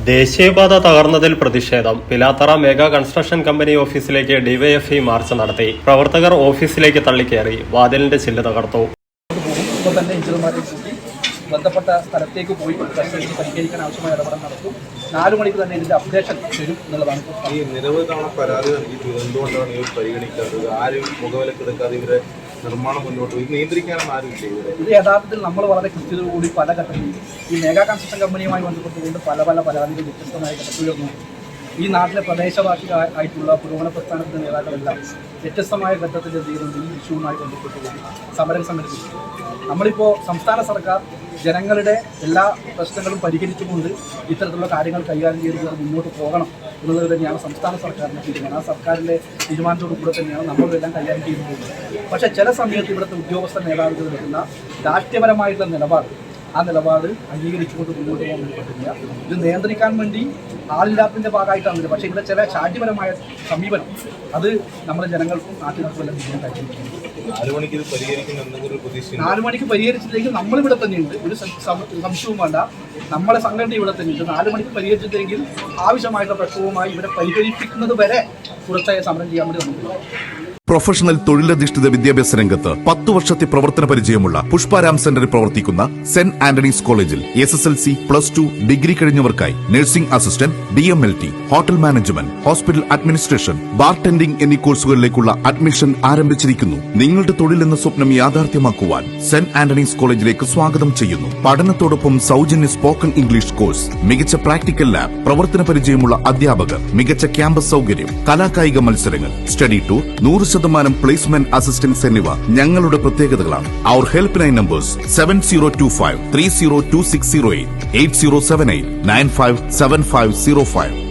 ദേശീയപാത തകർന്നതിൽ പ്രതിഷേധം. Pilathara mega construction company ഓഫീസിലേക്ക് ഡിവൈഎഫ്ഐ മാർച്ച് നടത്തി. പ്രവർത്തകർ ഓഫീസിലേക്ക് തള്ളിക്കയറി വാതിലിന്റെ ചില്ല് തകർത്തു. ബന്ധപ്പെട്ട സ്ഥലത്തേക്ക് പോയി പരിശോധിച്ച് പരിഹരിക്കാൻ ആവശ്യമായ ഇടപെടൽ നടത്തും. 4 മണിക്ക് തന്നെ ഇതിന്റെ അപ്ഡേഷൻ തരും എന്നുള്ളതാണ്. ഈ നിരവധി തവണ പരാതി നൽകിയിട്ട് എന്തുകൊണ്ടാണ് ഇവർ പരിഗണിക്കാത്തത്? ആരും മുഖവിലക്കെടുക്കാതെ ഇവരെ നിർമ്മാണം മുന്നോട്ട് പോയി നിയന്ത്രിക്കാനൊന്നും ആരുമില്ല. ഇത് യഥാർത്ഥത്തിൽ നമ്മൾ വളരെ കൃത്യതയോടുകൂടി പല ഘട്ടങ്ങളിൽ ഈ മെഗാ കൺസ്ട്രക്ഷൻ കമ്പനിയുമായി ബന്ധപ്പെട്ടുകൊണ്ട് പല പരാതികൾ വ്യത്യസ്തമായ ഘട്ടത്തിലുയർന്നു. ഈ നാട്ടിലെ പ്രദേശവാസികളായിട്ടുള്ള പുരോഗമന പ്രസ്ഥാനത്തിന്റെ നേതാക്കളെല്ലാം വ്യത്യസ്തമായ ഘട്ടത്തിൽ എന്ത് ചെയ്യുന്നുണ്ട്, ഈ ഇഷ്യൂവുമായി ബന്ധപ്പെട്ടുകൊണ്ട് സമരം സംഘടിപ്പിച്ചു. നമ്മളിപ്പോൾ സംസ്ഥാന സർക്കാർ ജനങ്ങളുടെ എല്ലാ പ്രശ്നങ്ങളും പരിഹരിച്ചുകൊണ്ട് ഇത്തരത്തിലുള്ള കാര്യങ്ങൾ കൈകാര്യം ചെയ്തുകൊണ്ട് മുന്നോട്ട് പോകണം എന്നുള്ളത് തന്നെയാണ് സംസ്ഥാന സർക്കാരിൻ്റെ തീരുമാനം. ആ സർക്കാരിൻ്റെ തീരുമാനത്തോടുകൂടെ തന്നെയാണ് നമ്മളെല്ലാം കൈകാര്യം ചെയ്യുന്നത്. പക്ഷേ ചില സമയത്ത് ഇവിടുത്തെ ഉദ്യോഗസ്ഥ നേതാക്കൾ എടുക്കുന്ന രാഷ്ട്രീയപരമായിട്ടുള്ള നിലപാട്, ആ നിലപാട് അംഗീകരിച്ചുകൊണ്ട് മുന്നോട്ട് പോകാൻ പറ്റില്ല. ഇത് നിയന്ത്രിക്കാൻ വേണ്ടി ആളില്ലാത്തതിൻ്റെ ഭാഗമായിട്ടാണ്. പക്ഷേ ഇവിടെ ചില ശാഠ്യപരമായ സമീപനം അത് നമ്മുടെ ജനങ്ങൾക്കും നാട്ടുകാർക്കും എല്ലാം ബുദ്ധിമുട്ടായിരിക്കും. 4 മണിക്ക് ഇത് പരിഹരിക്കുന്ന 4 മണിക്ക് പരിഹരിച്ചില്ലെങ്കിൽ നമ്മളിവിടെ തന്നെയുണ്ട്. ഒരു സംശയവും വേണ്ട, നമ്മളെ സംഘടന ഇവിടെ തന്നെയുണ്ട്. 4 മണിക്ക് പരിഹരിച്ചില്ലെങ്കിൽ ആവശ്യമായിട്ടുള്ള പ്രശ്നവുമായി ഇവരെ പരിഹരിപ്പിക്കുന്നത് വരെ തുടർച്ചയായി സമരം ചെയ്യാൻ വേണ്ടി നമുക്ക് പ്രൊഫഷണൽ തൊഴിലധിഷ്ഠിത വിദ്യാഭ്യാസ രംഗത്ത് 10 വർഷത്തെ പ്രവർത്തന പരിചയമുള്ള പുഷ്പാരാം സെന്ററിൽ പ്രവർത്തിക്കുന്ന സെന്റ് ആന്റണീസ് കോളേജിൽ SSLC, +2, ഡിഗ്രി കഴിഞ്ഞവർക്കായി nursing assistant, DMLT, hotel management, hospital administration, bartending എന്നീ കോഴ്സുകളിലേക്കുള്ള അഡ്മിഷൻ ആരംഭിച്ചിരിക്കുന്നു. നിങ്ങളുടെ തൊഴിലെന്ന സ്വപ്നം യാഥാർത്ഥ്യമാക്കുവാൻ സെന്റ് ആന്റണീസ് കോളേജിലേക്ക് സ്വാഗതം ചെയ്യുന്നു. പഠനത്തോടൊപ്പം സൗജന്യ സ്പോക്കൺ ഇംഗ്ലീഷ് കോഴ്സ്, മികച്ച പ്രാക്ടിക്കൽ ലാബ്, പ്രവർത്തന പരിചയമുള്ള അധ്യാപകർ, മികച്ച ക്യാമ്പസ് സൗകര്യം, കലാകായിക മത്സരങ്ങൾ, സ്റ്റഡി ടൂർ, 100% പ്ലേസ്മെന്റ് അസിസ്റ്റൻസ് എന്നിവ ഞങ്ങളുടെ പ്രത്യേകതകളാണ്. അവർ ഹെൽപ്പ് ലൈൻ നമ്പേഴ്സ് 7025 302608, 8078 957505.